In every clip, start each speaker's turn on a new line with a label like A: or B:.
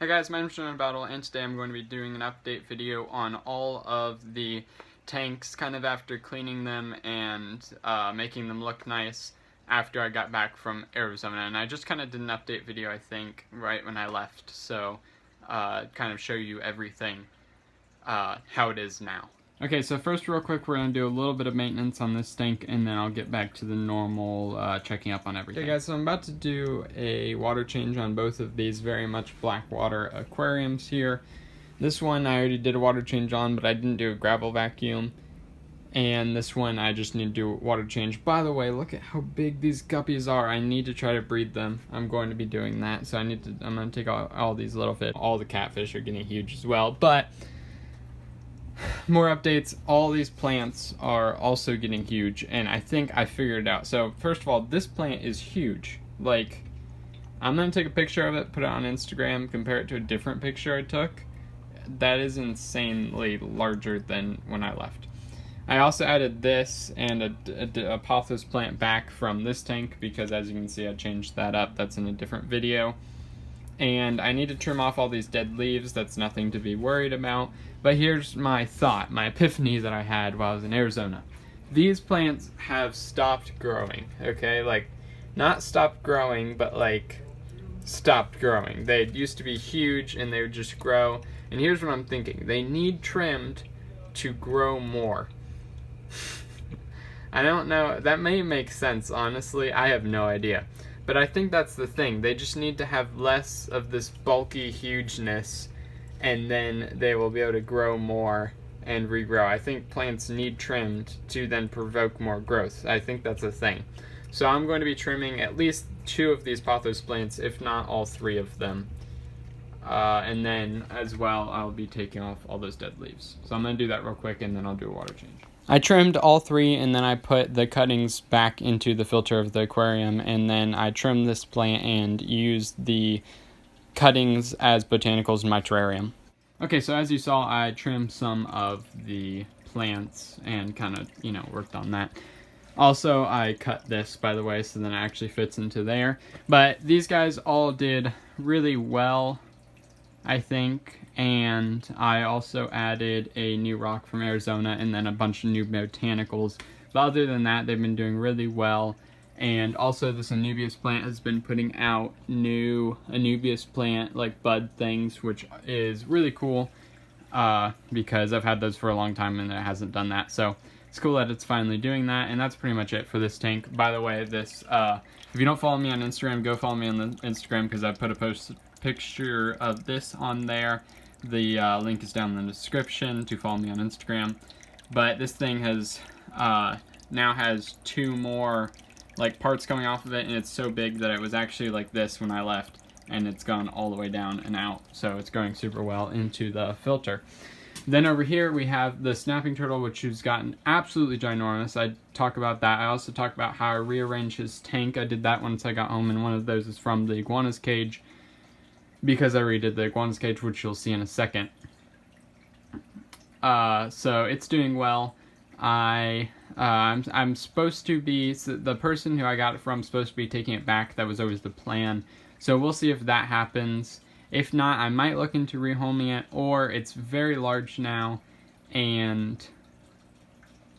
A: Hey guys, my name is John Battle, and today I'm going to be doing an update video on all of the tanks, kind of after cleaning them and making them look nice after I got back from Arizona. And I just kind of did an update video, I think, right when I left, so kind of show you everything, how it is now. Okay, so first real quick, we're going to do a little bit of maintenance on this tank, and then I'll get back to the normal checking up on everything. Okay guys, so I'm about to do a water change on both of these very much black water aquariums here. This one I already did a water change on, but I didn't do a gravel vacuum. And this one I just need to do a water change. By the way, look at how big these guppies are. I need to try to breed them. I'm going to be doing that, so I'm going to take all these little fish. All the catfish are getting huge as well, but more updates. All these plants are also getting huge, and I think I figured it out. So first of all, this plant is huge. Like, I'm gonna take a picture of it, put it on Instagram, compare it to a different picture I took. That is insanely larger than when I left. I also added this and a pothos plant back from this tank because, as you can see, I changed that up. That's in a different video. And I need to trim off all these dead leaves. That's nothing to be worried about. But here's my thought, my epiphany that I had while I was in Arizona. These plants have stopped growing, okay? Like, not stopped growing, but like, stopped growing. They used to be huge and they would just grow. And here's what I'm thinking. They need trimmed to grow more. I don't know. That may make sense, honestly. I have no idea. But I think that's the thing. They just need to have less of this bulky hugeness, and then they will be able to grow more and regrow. I think plants need trimmed to then provoke more growth. I think that's a thing. So I'm going to be trimming at least 2 of these pothos plants, if not all 3 of them. And then, as well, I'll be taking off all those dead leaves. So I'm going to do that real quick, and then I'll do a water change. I trimmed all 3, and then I put the cuttings back into the filter of the aquarium, and then I trimmed this plant and used the cuttings as botanicals in my terrarium. Okay, so as you saw, I trimmed some of the plants and kind of, worked on that. Also, I cut this, by the way, so then it actually fits into there. But these guys all did really well, I think, and I also added a new rock from Arizona and then a bunch of new botanicals. But other than that, they've been doing really well. And also this Anubias plant has been putting out new Anubias plant like bud things, which is really cool because I've had those for a long time and it hasn't done that. So it's cool that it's finally doing that. And that's pretty much it for this tank. By the way, this if you don't follow me on Instagram, go follow me on the Instagram because I put a picture of this on there. The link is down in the description to follow me on Instagram. But this thing has now has 2 more like parts coming off of it, and it's so big that it was actually like this when I left, and it's gone all the way down and out. So it's going super well into the filter. Then over here we have the snapping turtle, which has gotten absolutely ginormous. I talk about that. I also talk about how I rearranged his tank. I did that once I got home, and one of those is from the iguana's cage, because I redid the iguana's cage, which you'll see in a second. So it's doing well. I'm supposed to be, so the person who I got it from is supposed to be taking it back. That was always the plan. So we'll see if that happens. If not, I might look into rehoming it, or it's very large now, and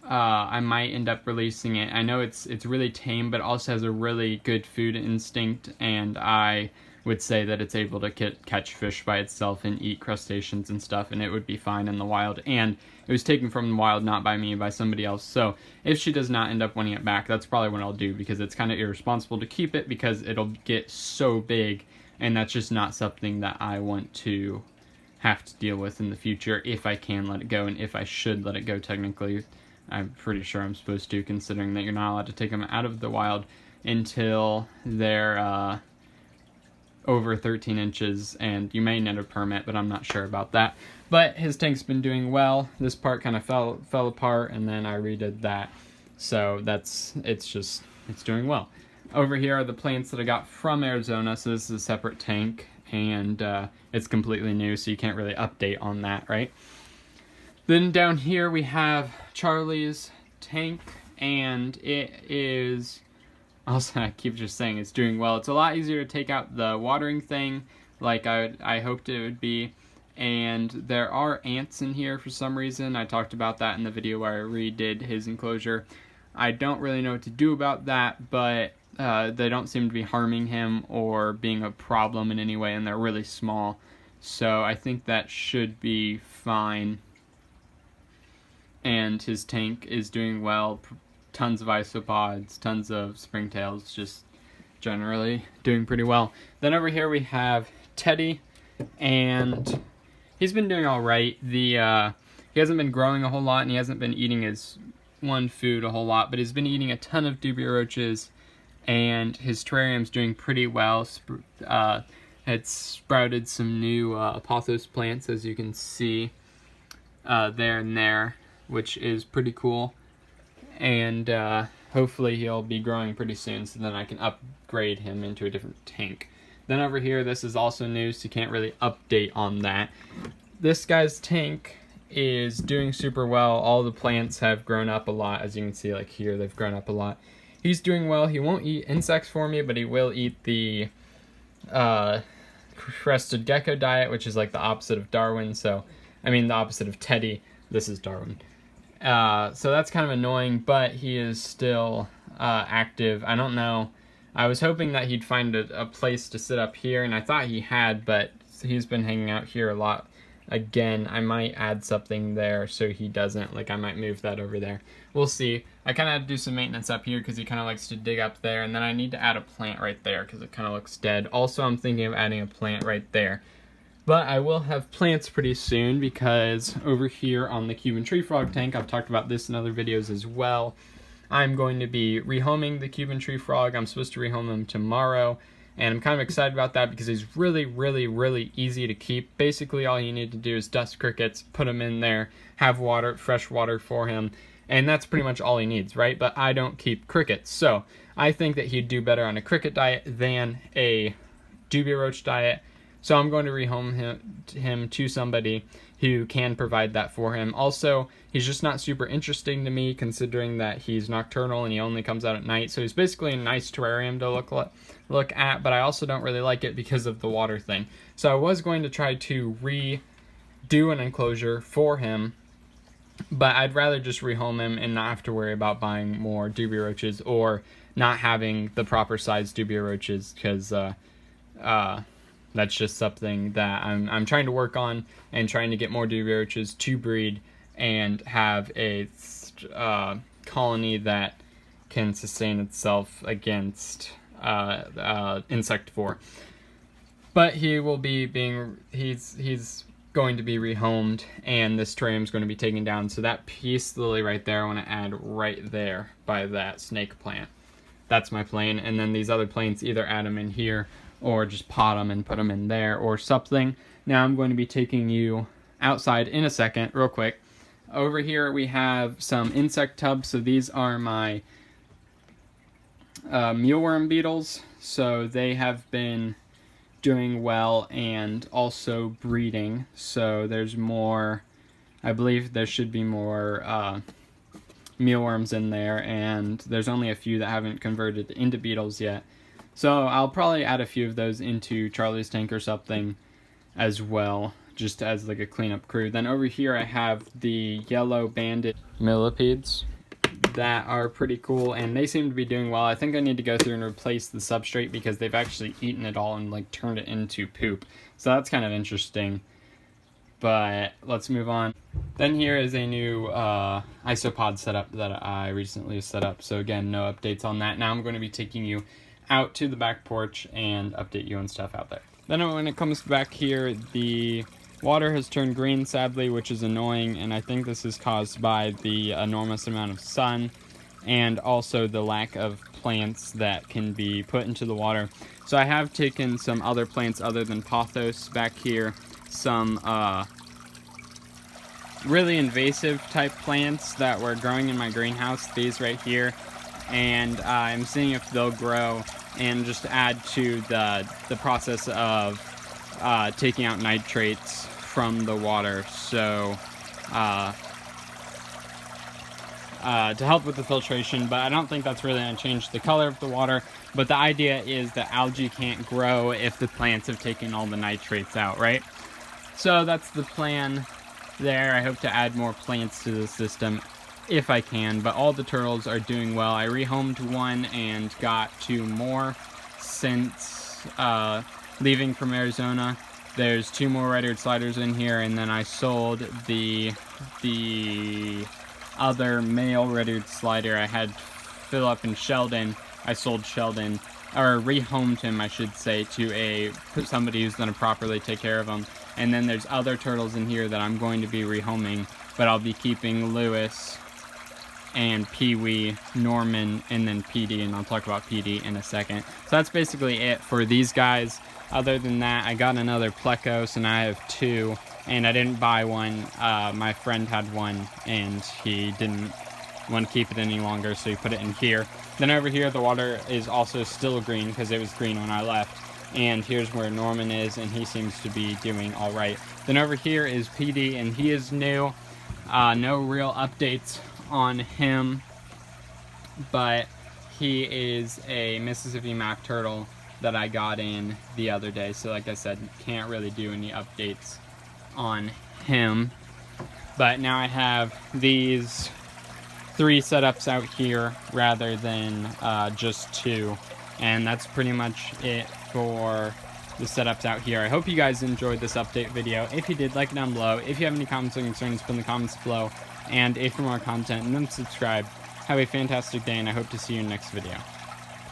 A: I might end up releasing it. I know it's really tame, but also has a really good food instinct, and I would say that it's able to catch fish by itself and eat crustaceans and stuff, and it would be fine in the wild. And it was taken from the wild, not by me, by somebody else. So if she does not end up wanting it back, that's probably what I'll do, because it's kind of irresponsible to keep it because it'll get so big, and that's just not something that I want to have to deal with in the future if I can let it go, and if I should let it go technically. I'm pretty sure I'm supposed to, considering that you're not allowed to take them out of the wild until they're over 13 inches, and you may need a permit, but I'm not sure about that. But his tank's been doing well. This part kind of fell apart, and then I redid that. So it's doing well. Over here are the plants that I got from Arizona. So this is a separate tank, and it's completely new, so you can't really update on that, right? Then down here we have Charlie's tank, and it is also, I keep just saying it's doing well. It's a lot easier to take out the watering thing like I hoped it would be. And there are ants in here for some reason. I talked about that in the video where I redid his enclosure. I don't really know what to do about that, but they don't seem to be harming him or being a problem in any way, and they're really small. So I think that should be fine. And his tank is doing well. Tons of isopods, tons of springtails, just generally doing pretty well. Then over here we have Teddy, and he's been doing all right. He hasn't been growing a whole lot, and he hasn't been eating his one food a whole lot, but he's been eating a ton of dubia roaches, and his terrarium's doing pretty well. It's sprouted some new apothos plants, as you can see there and there, which is pretty cool. And hopefully he'll be growing pretty soon, so then I can upgrade him into a different tank. Then over here, this is also new, so you can't really update on that. This guy's tank is doing super well. All the plants have grown up a lot. As you can see, like here, they've grown up a lot. He's doing well. He won't eat insects for me, but he will eat the crested gecko diet, which is like the opposite of Darwin. So, I mean, the opposite of Teddy. This is Darwin. So that's kind of annoying, but he is still active. I don't know. I was hoping that he'd find a place to sit up here, and I thought he had, but he's been hanging out here a lot. Again, I might add something there so he doesn't, like I might move that over there. We'll see. I kind of had to do some maintenance up here because he kind of likes to dig up there, and then I need to add a plant right there because it kind of looks dead. Also, I'm thinking of adding a plant right there. But I will have plants pretty soon because over here on the Cuban tree frog tank, I've talked about this in other videos as well, I'm going to be rehoming the Cuban tree frog. I'm supposed to rehome him tomorrow, and I'm kind of excited about that because he's really, really, really easy to keep. Basically, all you need to do is dust crickets, put him in there, have water, fresh water for him, and that's pretty much all he needs, right? But I don't keep crickets, so I think that he'd do better on a cricket diet than a dubia roach diet. So I'm going to rehome him to somebody who can provide that for him. Also, he's just not super interesting to me considering that he's nocturnal and he only comes out at night. So he's basically a nice terrarium to look at, but I also don't really like it because of the water thing. So I was going to try to redo an enclosure for him, but I'd rather just rehome him and not have to worry about buying more dubia roaches or not having the proper size dubia roaches because that's just something that I'm trying to work on and trying to get more dubia roaches to breed and have a colony that can sustain itself against insectivore. But he will be he's going to be rehomed, and this terrarium is going to be taken down. So that peace lily right there, I want to add right there by that snake plant. That's my plan, and then these other plants, either add them in here or just pot them and put them in there or something. Now I'm going to be taking you outside in a second, real quick. Over here we have some insect tubs. So these are my mealworm beetles. So they have been doing well and also breeding. So there's more, I believe there should be more mealworms in there, and there's only a few that haven't converted into beetles yet. So I'll probably add a few of those into Charlie's tank or something as well, just as like a cleanup crew. Then over here I have the yellow banded millipedes that are pretty cool, and they seem to be doing well. I think I need to go through and replace the substrate because they've actually eaten it all and like turned it into poop. So that's kind of interesting. But let's move on. Then here is a new isopod setup that I recently set up. So again, no updates on that. Now I'm going to be taking you out to the back porch and update you on stuff out there. Then when it comes back here, the water has turned green, sadly, which is annoying, and I think this is caused by the enormous amount of sun and also the lack of plants that can be put into the water. So I have taken some other plants other than pothos back here, some really invasive type plants that were growing in my greenhouse, these right here, and I'm seeing if they'll grow and just add to the process of taking out nitrates from the water. So
B: to help with the filtration, but I don't think that's really going to change the color of the water. But the idea is that algae can't grow if the plants have taken all the nitrates out, right? So that's the plan there. I hope to add more plants to the system if I can, but all the turtles are doing well. I rehomed one and got 2 more since leaving from Arizona. There's 2 more red-eared sliders in here, and then I sold the other male red-eared slider I had, Philip and Sheldon. I sold Sheldon, or rehomed him, I should say, to somebody who's going to properly take care of him. And then there's other turtles in here that I'm going to be rehoming, but I'll be keeping Lewis and Pee-wee, Norman, and then PD, and I'll talk about PD in a second. So that's basically it for these guys. Other than that, I got another Plecos, and I have 2, and I didn't buy one. My friend had one, and he didn't want to keep it any longer, so he put it in here. Then over here, the water is also still green, because it was green when I left. And here's where Norman is, and he seems to be doing all right. Then over here is PD, and he is new. No real updates on him, but he is a Mississippi Mac turtle that I got in the other day. So like I said, can't really do any updates on him. But now I have these 3 setups out here rather than just 2. And that's pretty much it for the setups out here. I hope you guys enjoyed this update video. If you did, like it down below. If you have any comments or concerns, put in the comments below. And if for more content, then subscribe. Have a fantastic day, and I hope to see you in the next video.